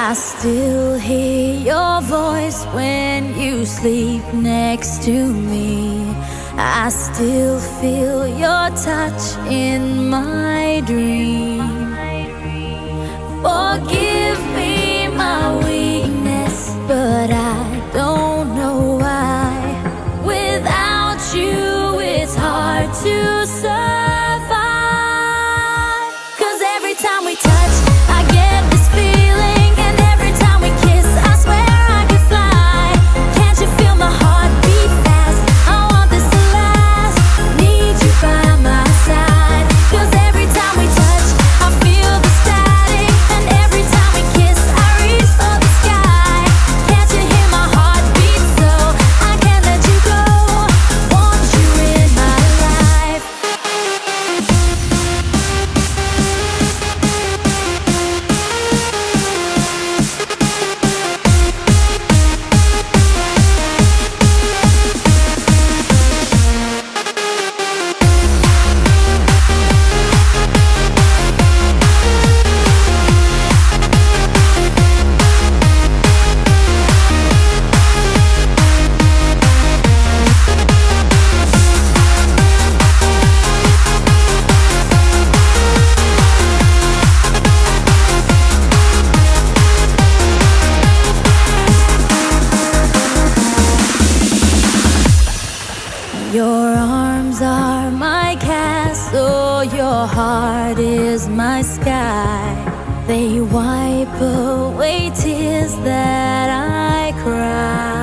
I still hear your voice when you sleep next to me. I still feel your touch in my dream. Forgive me my weakness, but I don't know why. Without you, it's hard to survive. 'Cause every time we touch, I get this feeling, and every time we kiss, I swear I could fly. Can't you feel my heart beat fast? I want this to last. Need you by my side. 'Cause every time we touch, I feel the static, and every time we kiss, I reach for the sky. Can't you hear my heart beat? So I can't let you go. Want you in my life. Your arms are my castle, your heart is my sky. They wipe away tears that I cry.